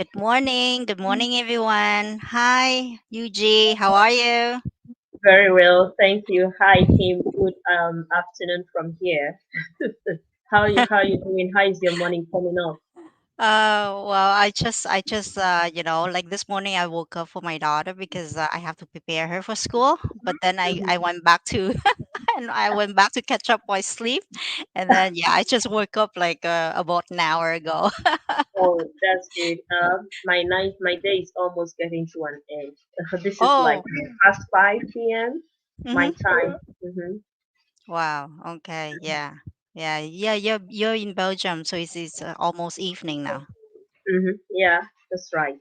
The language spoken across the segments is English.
Good morning. Good morning, everyone. Hi, UG. How are you? Very well, thank you. Hi, Kim. Good afternoon from here. How you doing? How is your morning coming up? Well, like this morning, I woke up for my daughter because I have to prepare her for school. But then I Mhm. went back to and I went back to catch up my sleep, and then yeah, I just woke up like about an hour ago. Oh, that's good. My day is almost getting to an end. This is like Oh, past 5 p.m. my mm-hmm. time. Hmm. Wow. Okay. Yeah. Yeah. You're in Belgium, so it's almost evening now. Yeah, that's right.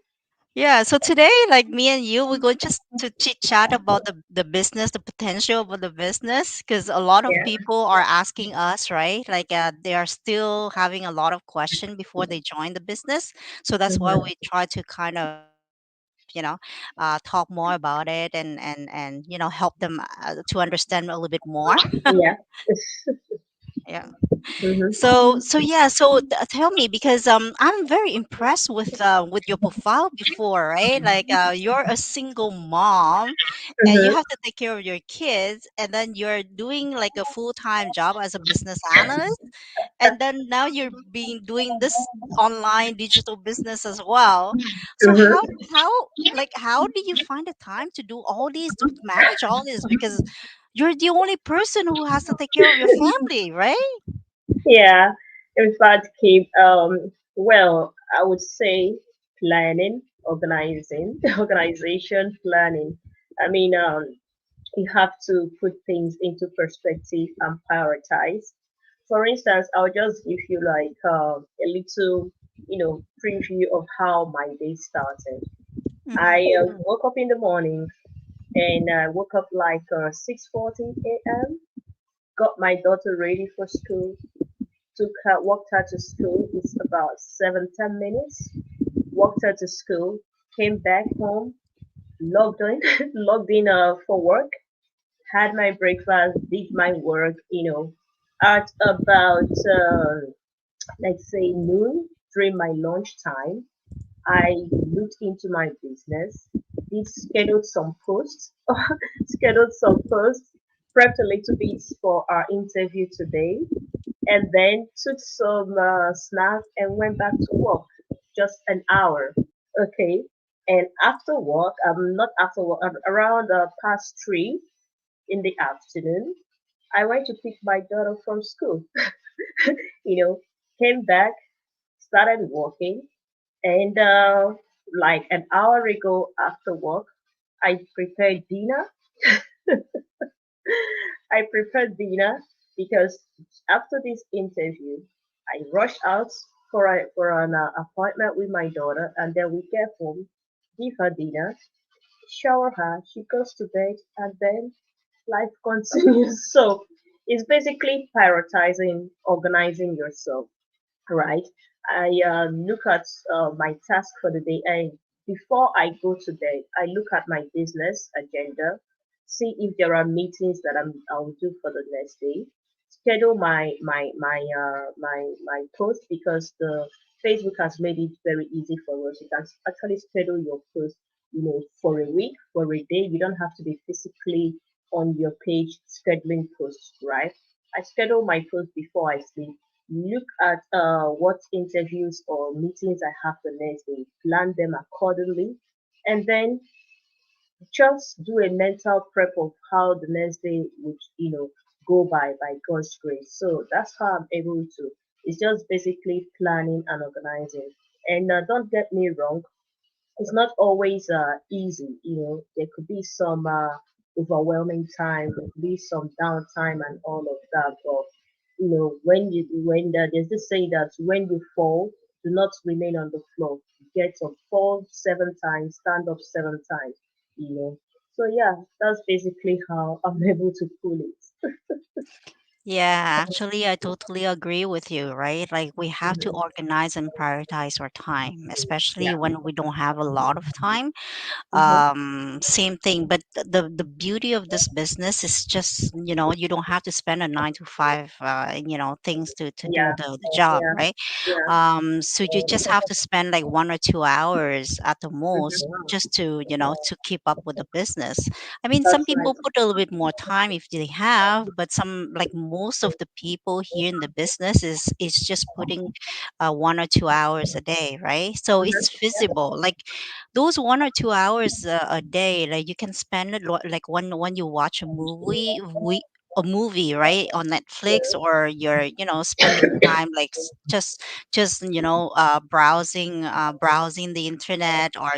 Yeah, so today, like me and you, we're going just to chit chat about the business, the potential of the business, because a lot of Yeah. people are asking us, right? Like they are still having a lot of question before they join the business. So that's why Hmm. we try to kind of, talk more about it and help them to understand a little bit more. Yeah. Yeah. Hmm. So tell me because I'm very impressed with your profile before, right? Like you're a single mom and you Hmm. have to take care of your kids, and then you're doing like a full-time job as a business analyst, and then now you're being doing this online digital business as well. So Hmm. how do you find the time to do all these, to manage all this, because you're the only person who has to take care of your family, right? Yeah, in fact, keep well, I would say planning, organizing, organization, planning. I mean, you have to put things into perspective and prioritize. For instance, I'll just give you like a little, preview of how my day started. Mm-hmm. I woke up in the morning and I woke up like 6:40 a.m. Got my daughter ready for school, took her, walked her to school. It's about 7-10 minutes. Walked her to school, came back home, logged in, logged in for work, had my breakfast, did my work. At about let's say noon during my lunch time, I looked into my business, did scheduled some posts, scheduled some posts, prepped a little bit for our interview today, and then took some snack and went back to work. Just an hour, okay. And after work, not after work, around past 3 in the afternoon, I went to pick my daughter from school. You know, came back, started working, and like an hour ago after work, I prepared dinner. I prepared dinner because after this interview, I rushed out for an appointment with my daughter, and then we get home, give her dinner, shower her, she goes to bed, and then life continues. So it's basically prioritizing, organizing yourself, right? I look at my task for the day, and before I go to bed, I look at my business agenda, see if there are meetings that I'll do for the next day, schedule my post because the Facebook has made it very easy for us. You can actually schedule your post, for a week, for a day. You don't have to be physically on your page scheduling posts, right? I schedule my post before I sleep, look at what interviews or meetings I have the next day, plan them accordingly, and then just do a mental prep of how the next day would, go by God's grace. So that's how I'm able to. It's just basically planning and organizing. And don't get me wrong, it's not always easy. There could be some overwhelming time, there could be some downtime and all of that. But there's this saying that when you fall, do not remain on the floor. Get up, fall 7 times, stand up 7 times. You know. So yeah, that's basically how I'm able to pull it. Yeah, actually, I totally agree with you, right? Like, we have to Hmm. organize and prioritize our time, especially Yeah. when we don't have a lot of time. Hmm. Same thing, but the beauty of this business is just, you don't have to spend a 9 to 5, things to do Yeah. the job, Yeah. right? Yeah. So you just have to spend like 1 or 2 hours at the most Hmm. just to keep up with the business. I mean, some That's right. people put a little bit more time if they have, but like most of the people here in the business is just putting 1 or 2 hours a day, right? So Hmm. it's visible. Like those 1 or 2 hours a day, like you can spend it like when you watch a movie, right, on Netflix, or you're spending time like just browsing the internet, or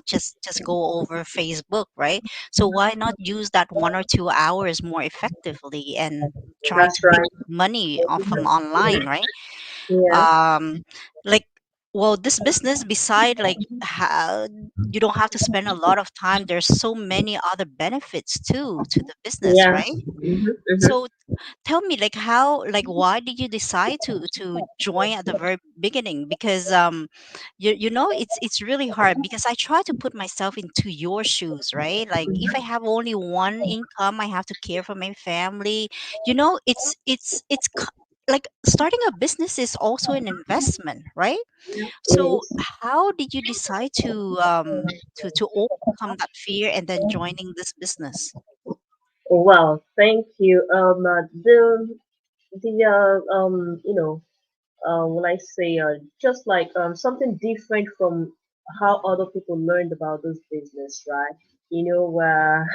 just go over Facebook, right? So why not use that 1 or 2 hours more effectively and trying That's to make right. money from Hmm. online, right? Yeah. um like, well, this business, beside like how you don't have to spend a lot of time, there's so many other benefits too to the business, Yeah. right? Hmm. Hmm. So tell me, like, why did you decide to join at the very beginning? Because it's really hard, because I try to put myself into your shoes, right? Like, if I have only one income, I have to care for my family. Like, starting a business is also an investment, right? It So is. how did you decide to overcome that fear and then joining this business? Well, thank you. The when I say just like something different from how other people learned about this business, right? Where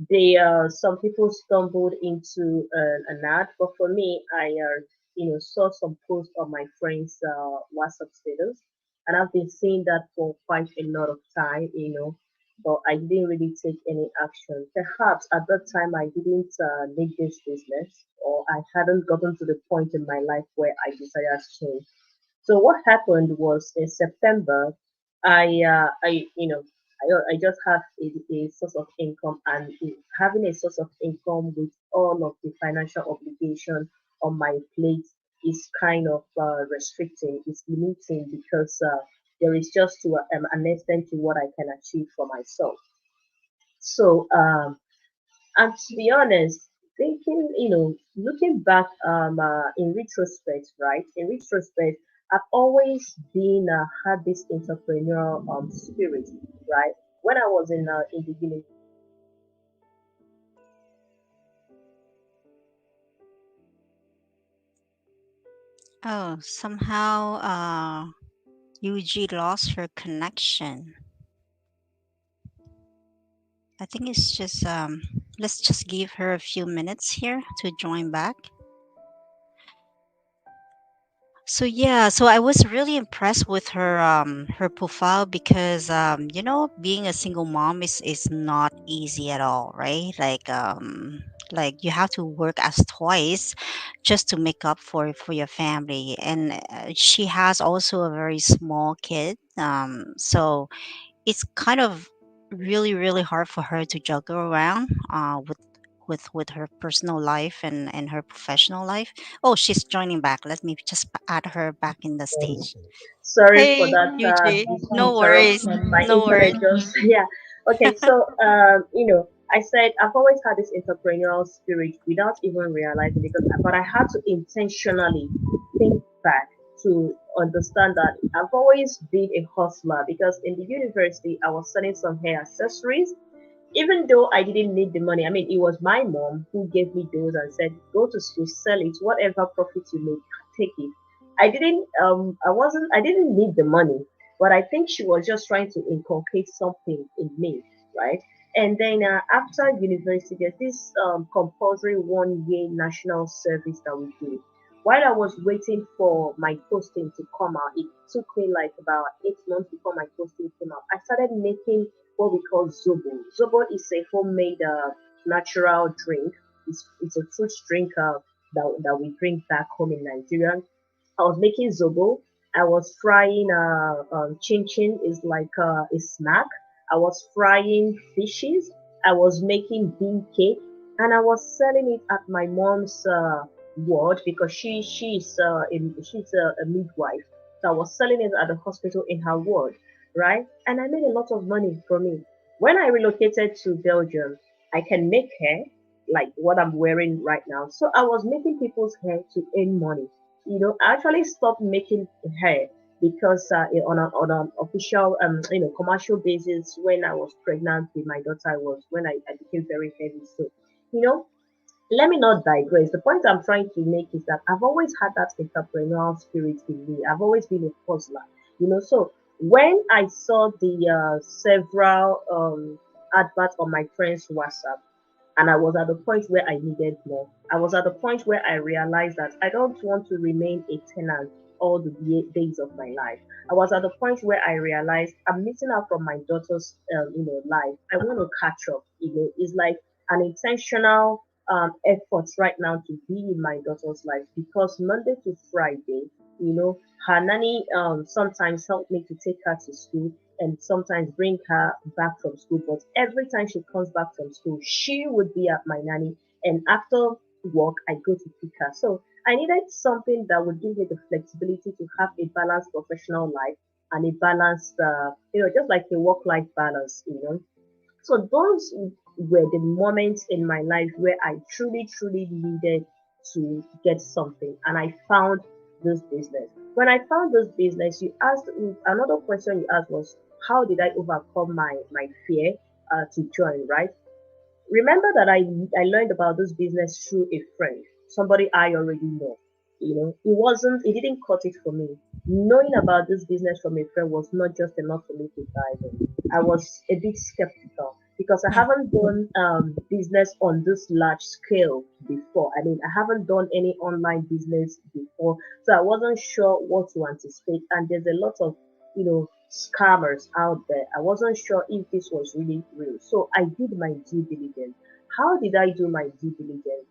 they some people stumbled into an ad, but for me, I saw some posts on my friends' WhatsApp status, and I've been seeing that for quite a lot of time, but I didn't really take any action. Perhaps at that time I didn't need this business, or I hadn't gotten to the point in my life where I desired change. So what happened was in September, I just have a source of income, and having a source of income with all of the financial obligation on my plate is kind of restricting, it's limiting, because there is just to an extent to what I can achieve for myself. So and to be honest, thinking, looking back in retrospect, right? In retrospect, I've always been had this entrepreneurial spirit, right? When I was in the university, Oh, somehow Yuji lost her connection. I think it's just let's just give her a few minutes here to join back. So yeah, so I was really impressed with her profile, because being a single mom is not easy at all, right? Like you have to work as twice just to make up for your family, and she has also a very small kid. So it's kind of really hard for her to juggle around with her personal life and her professional life. Oh, she's joining back. Let me just add her back in the stage. sorry for Hey, that Yuji. this No worries. interruption. My No internet worries. just yeah. Okay, so I said I've always had this entrepreneurial spirit without even realizing, but I had to intentionally think back to understand that I've always been a hustler, because in the university I was selling some hair accessories, even though I didn't need the money. I mean, it was my mom who gave me those and said, "Go to school, sell it, whatever profit you make, take it." I didn't need the money, but I think she was just trying to inculcate something in me, right? And then after university, there's this compulsory 1 year national service that we do. While I was waiting for my posting to come out, it took me like about 8 months before my posting came out. I started making what we call zobo. Zobo is a homemade natural drink. It's a fruit drink that we drink back home in Nigeria. I was making zobo. I was frying chin chin is like a snack. I was frying fishes. I was making bean cake. and I was selling it at my mom's ward because she's a midwife. So I was selling it at the hospital in her ward, right? And I made a lot of money from it. When I relocated to Belgium, I can make hair like what I'm wearing right now. So I was making people's hair to earn money. I actually stopped making hair because on an official commercial basis when I was pregnant with my daughter was when I became very heavy. So you know, let me not digress. The point I'm trying to make is that I've always had that entrepreneurial spirit in me. I've always been a hustler. So when I saw the several adverts on my friend's WhatsApp, and I was at the point where I needed more. I was at the point where I realized that I don't want to remain a tenant all the days of my life. I was at the point where I realized I'm missing out from my daughter's, life. I want to catch up. It's like an intentional effort right now to be in my daughter's life because Monday to Friday, her nanny sometimes help me to take her to school and sometimes bring her back from school. But every time she comes back from school, she would be at my nanny. And after work, I go to pick her. So I needed something that would give me the flexibility to have a balanced professional life and a balanced, just like a work life balance. So those were the moments in my life where I truly, truly needed to get something, and I found this business. When I found this business, you asked another question you asked was how did I overcome my fear to join, right? Remember that I learned about this business through a friend, somebody I already know. It didn't cut it for me. Knowing about this business from a friend was not just enough for me to dive in. I was a bit skeptical because I Mm. haven't done business on this large scale before. I mean, I haven't done any online business before, so I wasn't sure what to anticipate. And there's a lot of scammers out there. I wasn't sure if this was really real. So I did my due diligence. How did I do my due diligence?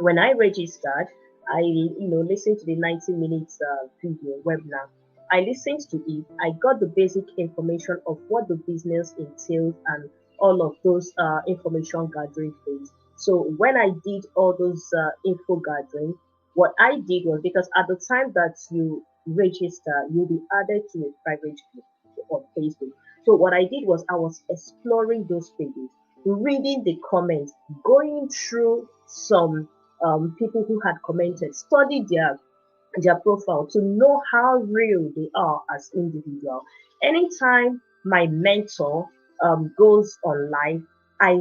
When I registered, I listened to the 90 minutes video webinar. I listened to it. I got the basic information of what the business entails and all of those information gathering phase. So when I did all those info gathering, what I did was because at the time that you register, you'll be added to a private group on Facebook. So what I did was I was exploring those pages, reading the comments, going through some people who had commented, study their profile to know how real they are as individual. Anytime my mentor goes online, I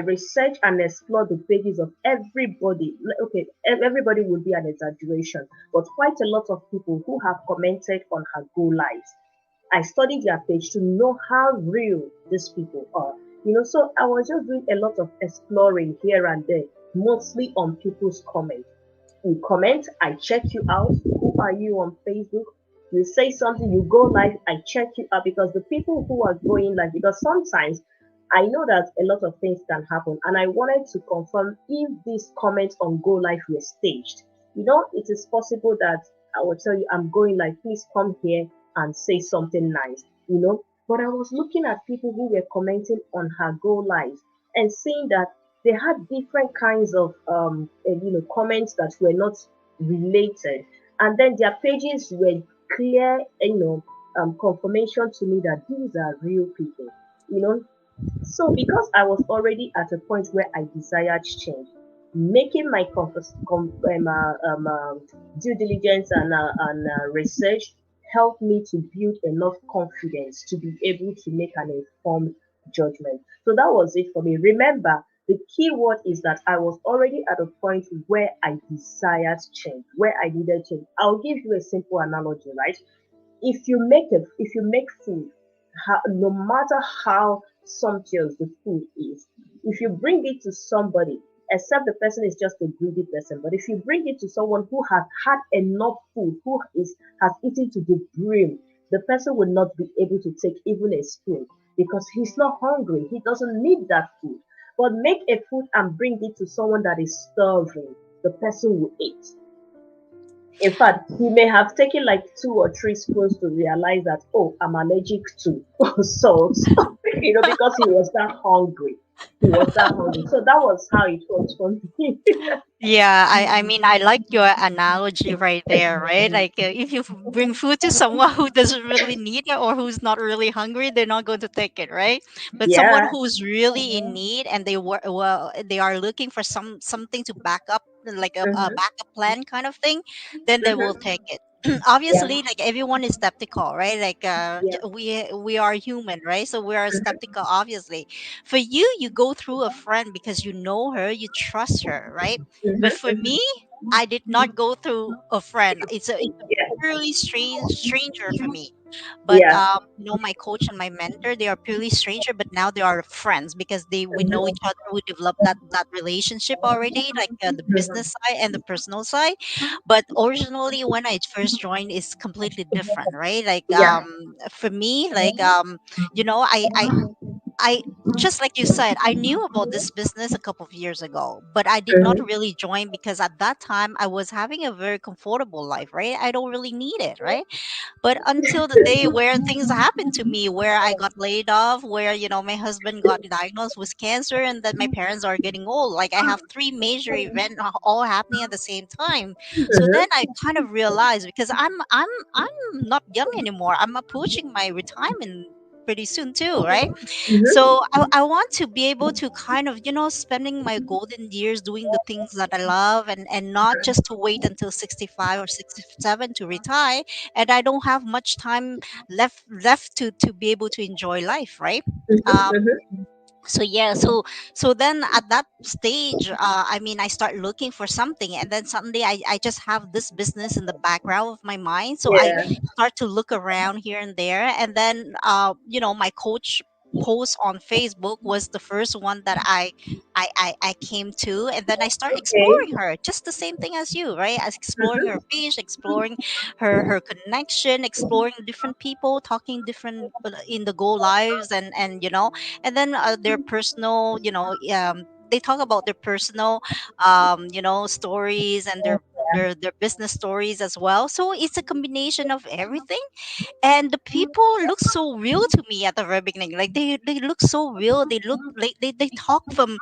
research and explore the pages of everybody. Okay, everybody would be an exaggeration, but quite a lot of people who have commented on her go lives. I studied their page to know how real these people are. So I was just doing a lot of exploring here and there, mostly on people's comments. You comment, I check you out. Who are you on Facebook? You say something, you go live, I check you out because the people who are going live, because sometimes I know that a lot of things can happen, and I wanted to confirm if these comments on go live were staged. It is possible that I will tell you, I'm going live, please come here and say something nice. But I was looking at people who were commenting on her go lives and seeing that they had different kinds of comments that were not related, and then their pages were clear confirmation to me that these are real people. you know so because I was already at a point where I desired change, making my due diligence and research helped me to build enough confidence to be able to make an informed judgment. So that was it for me. Remember, the key word is that I was already at a point where I desired change, where I needed change. I'll give you a simple analogy, right? If you make food, no matter how sumptuous the food is, if you bring it to somebody, except the person is just a greedy person, but if you bring it to someone who has had enough food, who has eaten to the brim, the person will not be able to take even a spoon because he's not hungry, he doesn't need that food. But make a food and bring it to someone that is starving, the person will eat. In fact, he may have taken like 2 or 3 spoons to realize that, oh, I'm allergic to salt, because he was that hungry. He was that hungry. So that was how it was for me. Yeah, I mean, I like your analogy right there, right? Like, if you bring food to someone who doesn't really need it or who's not really hungry, they're not going to take it, right? But someone Yeah. who's really in need and they are looking for something to back up, like a Mm-hmm. backup plan kind of thing, then they will Mm-hmm. take it. Yeah. Obviously, like everyone is skeptical, right? Like, Yeah. we are human, right? So we are skeptical, obviously. For you, you go through a friend because you know her, you trust her, right? Mm-hmm. But for me, Mm-hmm. I did not go through a friend. It's a Yeah. purely strange stranger for me. But Yeah. my coach and my mentor, they are purely stranger, but now they are friends because they we know each other. We developed that relationship already, like the Mm-hmm. business side and the personal side. But originally, when I first joined, is completely different, right? Like Yeah. for me, like I just like you said, I knew about this business a couple of years ago, but I did not Mm-hmm. really join because at that time I was having a very comfortable life, right? I don't really need it, right? But until the day where things happened to me, where I got laid off, where my husband got diagnosed with cancer, and then my parents are getting old. Like I have three major events all happening at the same time. So then Mm-hmm. I kind of realized because I'm not young anymore. I'm approaching my retirement pretty soon too, right? Mm-hmm. So I want to be able to kind of, spending my golden years doing the things that I love, and not just to wait until 65 or 67 to retire. And I don't have much time left to be able to enjoy life, right? Um, Mm-hmm. so yeah, so then at that stage, I mean, I start looking for something, and then suddenly I just have this business in the background of my mind, so I Yeah. start to look around here and there, and then my coach post on Facebook was the first one that I came to, and then I start Okay. exploring her, just the same thing as you, right? As exploring her page, exploring her connection, exploring different people, talking different in the go lives, and then their personal, they talk about their personal stories, and their business stories as well. So it's a combination of everything, and the people look so real to me at the very beginning. Like they look so real, they look like they talk from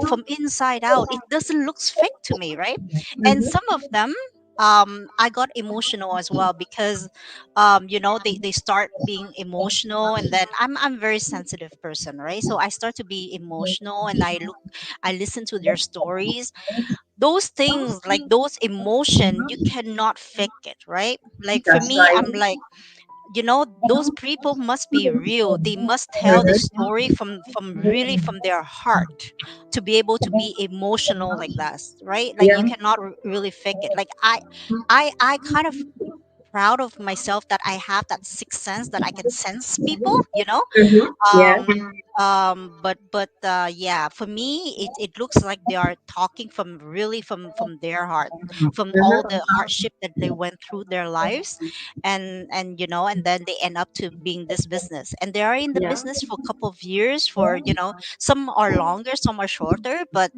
from inside out. It doesn't look fake to me, right? And Mm-hmm. some of them, I got emotional as well because they start being emotional, and then I'm a very sensitive person, right? So I start to be emotional, and I listen to their stories. Those things, like those emotion, you cannot fake it, right? Like for That's me, right. I'm like, those people must be real. They must tell the Mm-hmm. story from really from their heart to be able to be emotional like that, right? Like you Yeah. cannot really fake it. Like I kind of proud of myself that I have that sixth sense that I can sense people, Mm-hmm. Yeah. um but yeah, for me it looks like they are talking from really from their heart, from all Mm-hmm. the hardship that they went through their lives, and then they end up to being this business, and they are in the Yeah. business for a couple of years, for some are longer, some are shorter, but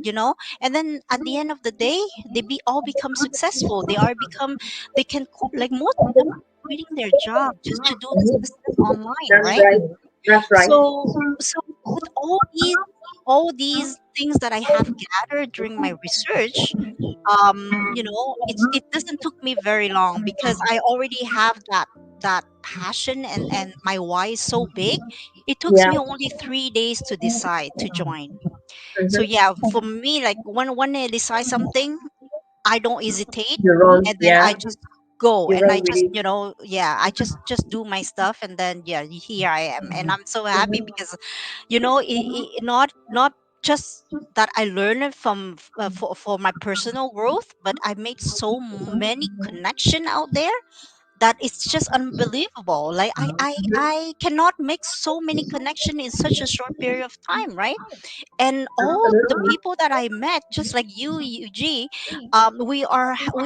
and then at the end of the day, they be all become successful. They can like most of them are quitting their job just to do this business online, That's right? right. That's right. So with all these things that I have gathered during my research, it doesn't took me very long because I already have that passion, and my why is so big. It took Yeah. me only 3 days to decide to join. So Mm-hmm. yeah, for me, like when I decide something, I don't hesitate, You run. and then I Yeah. just go, You and run I with just it. yeah, I just do my stuff, and then yeah, here I am, and I'm so happy because not just that I learn it from for my personal growth, but I make so many connection out there that it's just unbelievable. Like Mm-hmm. I cannot make so many connection in such a short period of time, right? And all the Absolutely. people that I met, just like you, we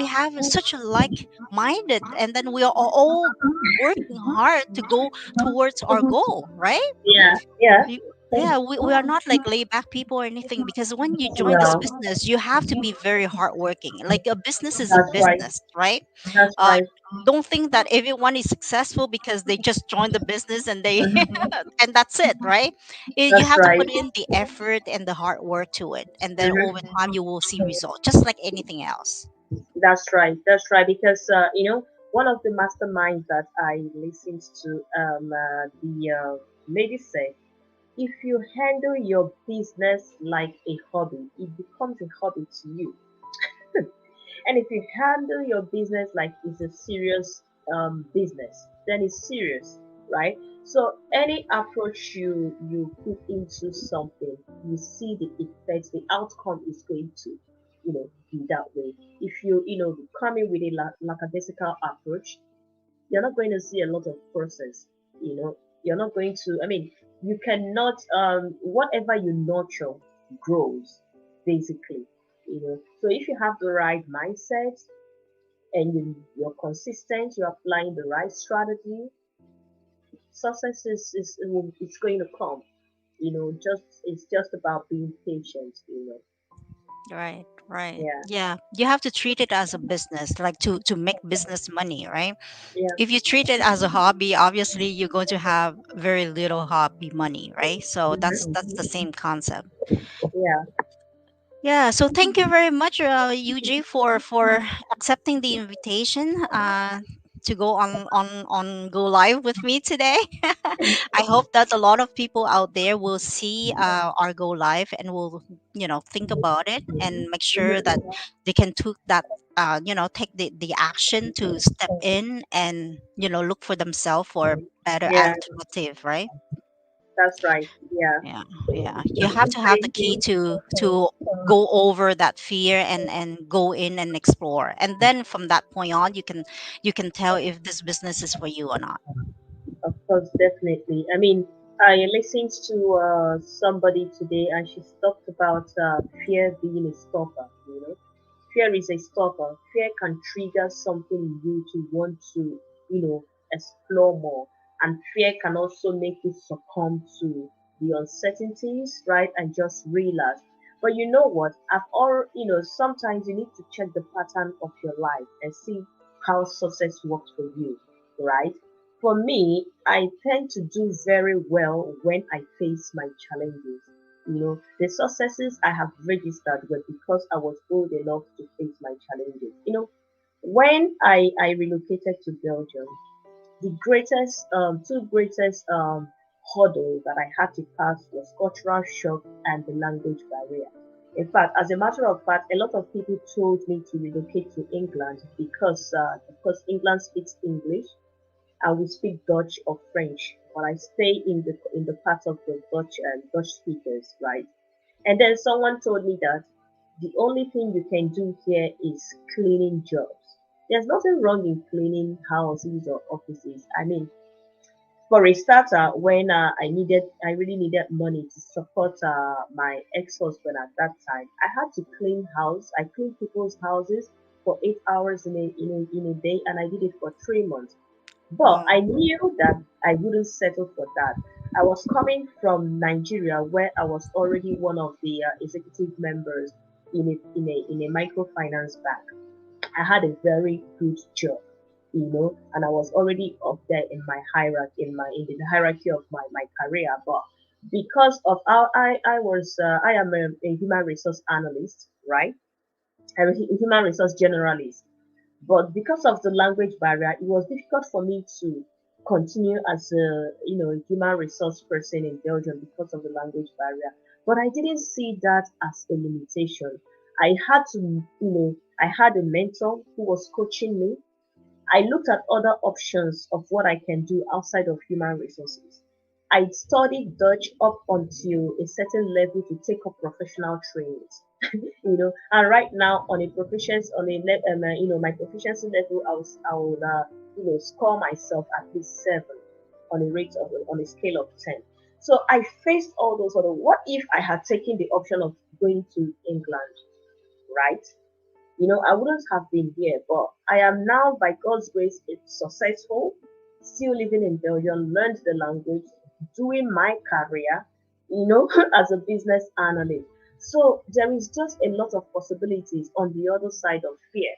have such a like minded, and then we are all working hard to go towards our goal, right? Yeah. Yeah. Yeah, we are not like laid back people or anything, because when you join this No, business, you have to be very hardworking. Like a business is a that's right. business, right? That's Uh, right. don't think that everyone is successful because they just joined the business and they Mhm. and that's it, right? You That's have to right. put in the effort and the hard work to it, and then over Mhm. time you will see results, just like anything else. That's right. That's right. Because one of the masterminds that I listened to, the lady said, if you handle your business like a hobby, it becomes a hobby to you. And if you handle your business like it's a serious business, then it's serious, right? So any approach you put into something, you see the effects, the outcome is going to, be that way. If you come in with a lackadaisical approach, you're not going to see a lot of process. You're not going to. I mean, you cannot. Whatever you nurture grows, basically. So if you have the right mindset and you're consistent, you're applying the right strategy, success it's going to come. Just it's just about being patient. Right, right. Yeah, Yeah, you have to treat it as a business, like to make business money, right? yeah. If you treat it as a hobby, obviously you're going to have very little hobby money, right? So that's Hmm. the same concept. Yeah. Yeah, so thank you very much, UJ, for accepting the invitation to go on go live with me today. I hope that a lot of people out there will see our go live and will think about it and make sure that Hmm. they can took that take the action to step in and look for themselves for better Yeah, alternative, right? that's right. Yeah. Yeah, yeah. You have to have the Thank key you. to go over that fear and go in and explore. And then from that point on, you can tell if this business is for you or not. Of course, definitely. I mean, I listened to somebody today, and she talked about fear being a stopper. Fear is a stopper. Fear can trigger something in you to want to, explore more, and fear can also make you succumb to the uncertainties, right? And just relax. But you know what? Sometimes you need to check the pattern of your life and see how success works for you, right? For me, I tend to do very well when I face my challenges. The successes I have registered were because I was bold enough to face my challenges. When I relocated to Belgium, the two greatest hurdle that I had to pass was cultural shock and the language barrier. In fact, as a matter of fact, a lot of people told me to relocate to England because England speaks English and we speak Dutch or French, but I stay in the part of the Dutch speakers, right? And then someone told me that the only thing you can do here is cleaning jobs. There's nothing wrong in cleaning houses or offices. I mean, for a starter, when I really needed money to support my ex-husband at that time, I had to clean house. I cleaned people's houses for 8 hours in a day, and I did it for 3 months. But Wow. I knew that I wouldn't settle for that. I was coming from Nigeria, where I was already one of the executive members in a microfinance bank. I had a very good job, and I was already up there in my hierarchy, in the hierarchy of my career. But because of how I am a human resource analyst, right? I'm a human resource generalist. But because of the language barrier, it was difficult for me to continue as a human resource person in Belgium because of the language barrier. But I didn't see that as a limitation. I had a mentor who was coaching me. I looked at other options of what I can do outside of human resources. I studied Dutch up until a certain level to take up professional trainings. And right now on a proficiency on a my proficiency level, I would score myself at least 7 on a scale of 10. So I faced all those other. What if I had taken the option of going to England, right? I wouldn't have been here, but I am now, by God's grace, it's successful, still living in Belgium, learned the language, doing my career. as a business analyst. So there is just a lot of possibilities on the other side of fear,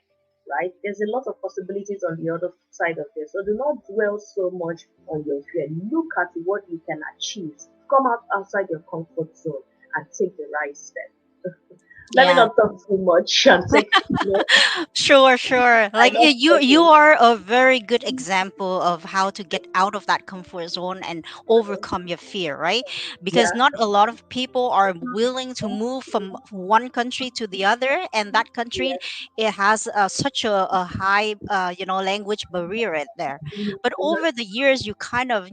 right? There's a lot of possibilities on the other side of fear. So do not dwell so much on your fear. Look at what you can achieve. Come out outside your comfort zone and take the right step. Let me Yeah. not talk too much and take, Sure, sure. I Like love you talking. are a very good example of how to get out of that comfort zone and overcome your fear, right? Because Yeah. not a lot of people are willing to move from one country to the other, and that country, Yes. it has such a high language barrier in there. But over the years, you kind of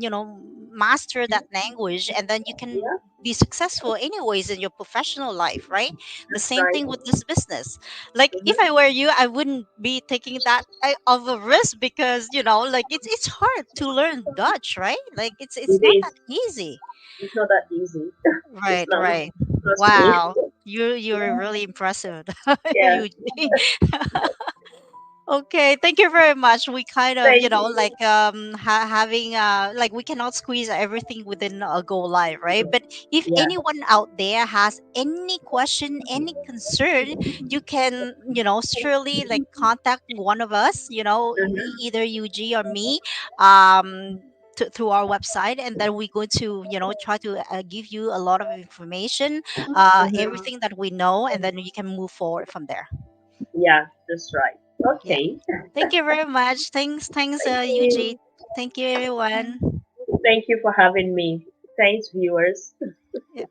master that language, and then you can Yeah. be successful anyways in your professional life, right? The That's same right. thing with this business. Like if I Mm-hmm. were you, I wouldn't be taking that of a risk, because like it's hard to learn Dutch, right? Like it's It not is. that easy. It's not that easy. It's Right, not. right. Trust me. Wow, you're really impressive, Yeah. Eugene. Okay, thank you very much. We kind of, Thank you. like having like we cannot squeeze everything within a go live, right? But if Yeah. anyone out there has any question, any concern, you can, surely like contact one of us, Mm-hmm. either UG or me, um through our website, and then we're going to, try to give you a lot of information, Mm-hmm. everything that we know, and then you can move forward from there. Yeah, that's right. Yeah. Okay. Thank you very much. Thanks, Thank Eugene. you. Thank you, everyone. Thank you for having me. Thanks, viewers. Yeah.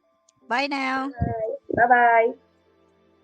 Bye now. Bye bye.